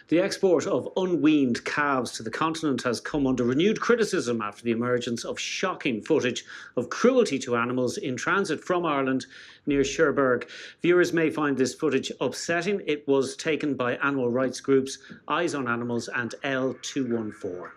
The export of unweaned calves to the continent has come under renewed criticism after the emergence of shocking footage of cruelty to animals in transit from Ireland near Cherbourg. Viewers may find this footage upsetting. It was taken by animal rights groups Eyes on Animals and L214.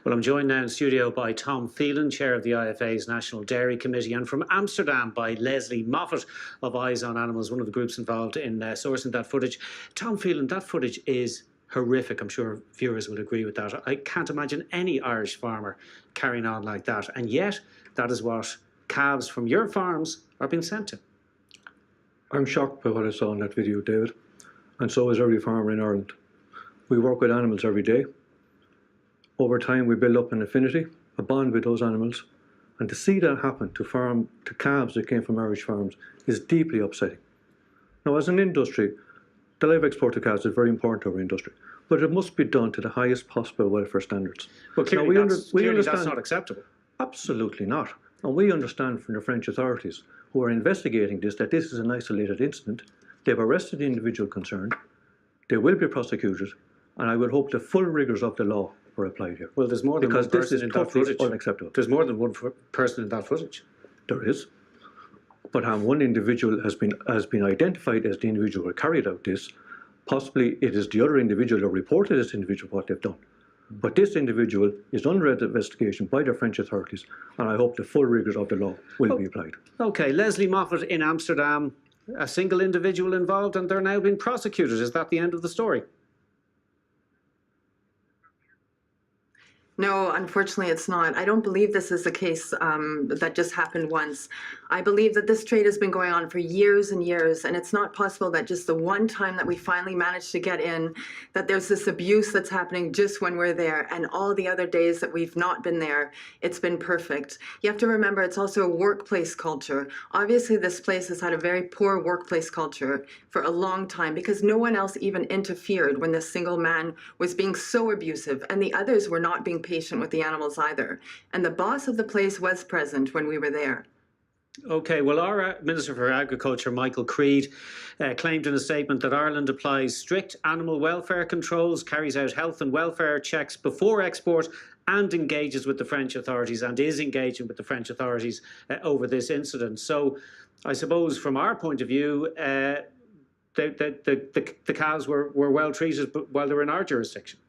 Well, I'm joined now in studio by Tom Phelan, Chair of the IFA's National Dairy Committee, and from Amsterdam by Lesley Moffat of Eyes on Animals, one of the groups involved in sourcing that footage. Tom Phelan, that footage is horrific. I'm sure viewers will agree with that. I can't imagine any Irish farmer carrying on like that. And yet, that is what calves from your farms are being sent to. I'm shocked by what I saw in that video, David. And so is every farmer in Ireland. We work with animals every day. Over time, we build up an affinity, a bond with those animals, and to see that happen to calves that came from Irish farms is deeply upsetting. Now, as an industry, the live export of calves is very important to our industry, but it must be done to the highest possible welfare standards. Well, clearly, that's not acceptable. Absolutely not. And we understand from the French authorities who are investigating this that this is an isolated incident. They've arrested the individual concerned. They will be prosecuted, and I would hope the full rigours of the law are applied here. Well, there's more than one person in that footage. Unacceptable. There's more than one person in that footage. There is. But one individual has been identified as the individual who carried out this. Possibly it is the other individual who reported this individual what they've done. But this individual is under investigation by the French authorities, and I hope the full rigours of the law will be applied. Okay, Lesley Moffat in Amsterdam, a single individual involved, and they're now being prosecuted. Is that the end of the story? No, unfortunately, it's not. I don't believe this is a case that just happened once. I believe that this trade has been going on for years and years, and it's not possible that just the one time that we finally managed to get in, that there's this abuse that's happening just when we're there, and all the other days that we've not been there, it's been perfect. You have to remember, it's also a workplace culture. Obviously, this place has had a very poor workplace culture for a long time because no one else even interfered when this single man was being so abusive, and the others were not being patient with the animals either. And the boss of the place was present when we were there. Okay, well, our Minister for Agriculture, Michael Creed, claimed in a statement that Ireland applies strict animal welfare controls, carries out health and welfare checks before export, and engages with the French authorities, and is engaging with the French authorities over this incident. So I suppose from our point of view, the calves were well treated while they were in our jurisdiction.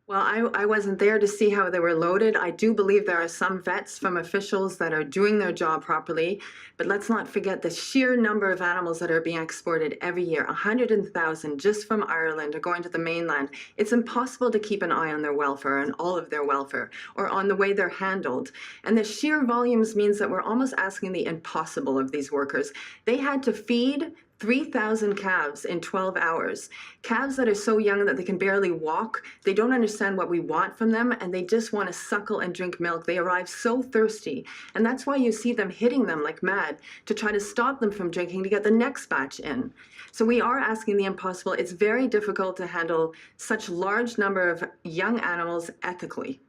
Well, I wasn't there to see how they were loaded. I do believe there are some vets from officials that are doing their job properly, but let's not forget the sheer number of animals that are being exported every year. 100,000 just from Ireland are going to the mainland. It's impossible to keep an eye on their welfare and all of their welfare, or on the way they're handled. And the sheer volumes means that we're almost asking the impossible of these workers. They had to feed 3,000 calves in 12 hours. Calves that are so young that they can barely walk, they don't understand what we want from them, and they just want to suckle and drink milk. They arrive so thirsty, and that's why you see them hitting them like mad to try to stop them from drinking to get the next batch in. So we are asking the impossible. It's very difficult to handle such large number of young animals ethically,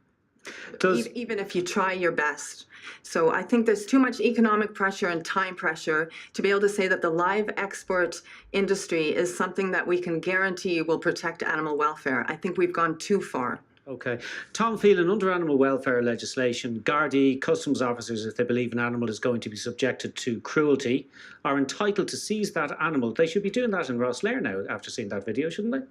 even if you try your best. So I think there's too much economic pressure and time pressure to be able to say that the live export industry is something that we can guarantee will protect animal welfare. I think we've gone too far. Okay. Tom Phelan, under animal welfare legislation, Gardaí, customs officers, if they believe an animal is going to be subjected to cruelty, are entitled to seize that animal. They should be doing that in Rosslare now after seeing that video, shouldn't they?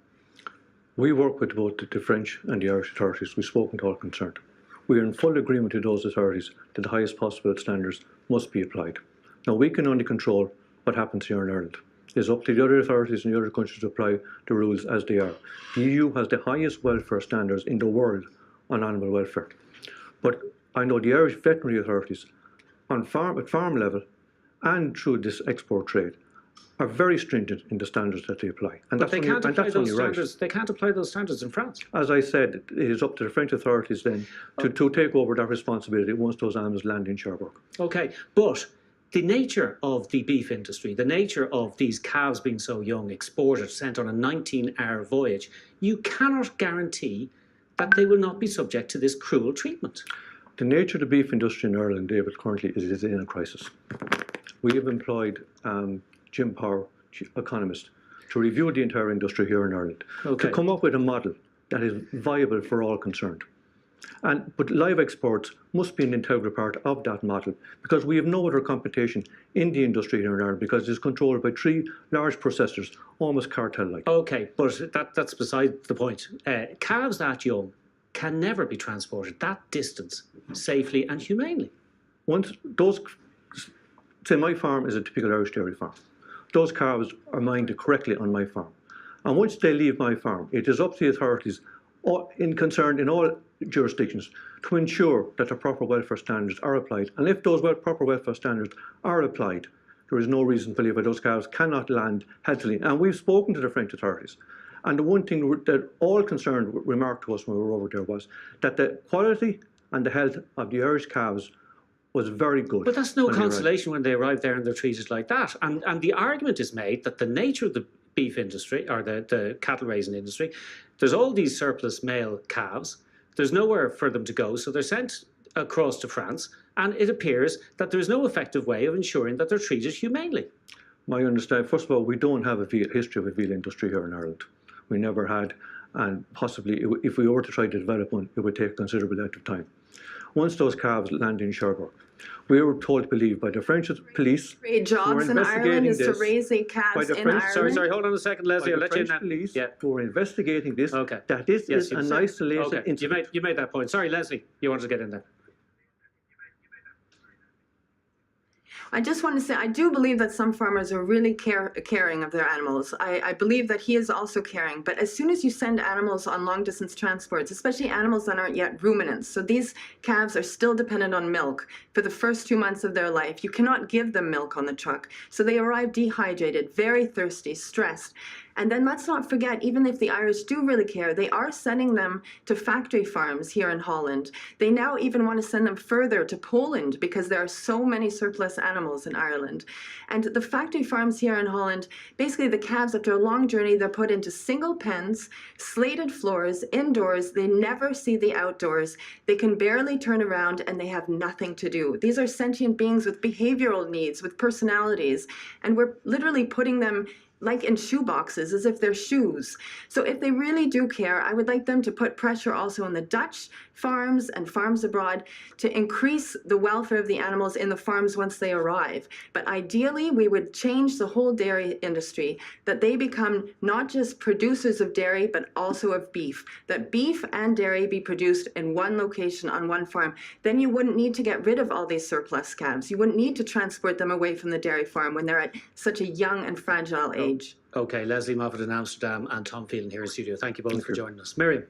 We work with both the French and the Irish authorities. We've spoken to all concerned. We are in full agreement with those authorities that the highest possible standards must be applied. Now, we can only control what happens here in Ireland. It's up to the other authorities in the other countries to apply the rules as they are. The EU has the highest welfare standards in the world on animal welfare. But I know the Irish veterinary authorities at farm level and through this export trade are very stringent in the standards that they apply. And But that's they can't apply only those right. standards. They can't apply those standards in France. As I said, it is up to the French authorities then to take over that responsibility once those animals land in Cherbourg. Okay, but the nature of the beef industry, the nature of these calves being so young, exported, sent on a 19-hour voyage, you cannot guarantee that they will not be subject to this cruel treatment. The nature of the beef industry in Ireland, David, currently is in a crisis. We have employed Jim Power, economist, to review the entire industry here in Ireland, to come up with a model that is viable for all concerned. But live exports must be an integral part of that model, because we have no other competition in the industry here in Ireland, because it is controlled by 3 large processors, almost cartel-like. Okay, but that's beside the point. Calves that young can never be transported that distance safely and humanely. Once those, say my farm is a typical Irish dairy farm. Those calves are minded correctly on my farm. And once they leave my farm, it is up to the authorities concerned in all jurisdictions to ensure that the proper welfare standards are applied. And if those proper welfare standards are applied, there is no reason to believe that those calves cannot land healthily. And we've spoken to the French authorities. And the one thing that all concerned remarked to us when we were over there was that the quality and the health of the Irish calves was very good. But that's no consolation when they arrive there and they're treated like that. And the argument is made that the nature of the beef industry, or the cattle raising industry, there's all these surplus male calves. There's nowhere for them to go, so they're sent across to France, and it appears that there's no effective way of ensuring that they're treated humanely. My understanding, first of all, we don't have a history of a veal industry here in Ireland. We never had, and possibly if we were to try to develop one, it would take a considerable length of time. Once those calves land in Cherbourg, we were told to believe by the French police. Great jobs in Ireland is to raise the calves in Ireland. Sorry, hold on a second, Lesley. I'll let you in. Police who were investigating this. Okay. That this is an isolated incident. You made that point. Sorry, Lesley, you wanted to get in there. I just want to say, I do believe that some farmers are really caring of their animals. I believe that he is also caring. But as soon as you send animals on long-distance transports, especially animals that aren't yet ruminants, so these calves are still dependent on milk for the first 2 months of their life. You cannot give them milk on the truck. So they arrive dehydrated, very thirsty, stressed. And then let's not forget, even if the Irish do really care, they are sending them to factory farms here in Holland. They now even want to send them further to Poland because there are so many surplus animals in Ireland. And the factory farms here in Holland, basically the calves, after a long journey, they're put into single pens, slated floors, indoors. They never see the outdoors. They can barely turn around and they have nothing to do. These are sentient beings with behavioral needs, with personalities. And we're literally putting them like in shoe boxes, as if they're shoes. So if they really do care, I would like them to put pressure also on the Dutch farms and farms abroad to increase the welfare of the animals in the farms once they arrive. But ideally, we would change the whole dairy industry, that they become not just producers of dairy, but also of beef. That beef and dairy be produced in one location on one farm. Then you wouldn't need to get rid of all these surplus calves. You wouldn't need to transport them away from the dairy farm when they're at such a young and fragile age. Okay, Lesley Moffat in Amsterdam and Tom Phelan here in studio. Thank you both for joining us. Miriam.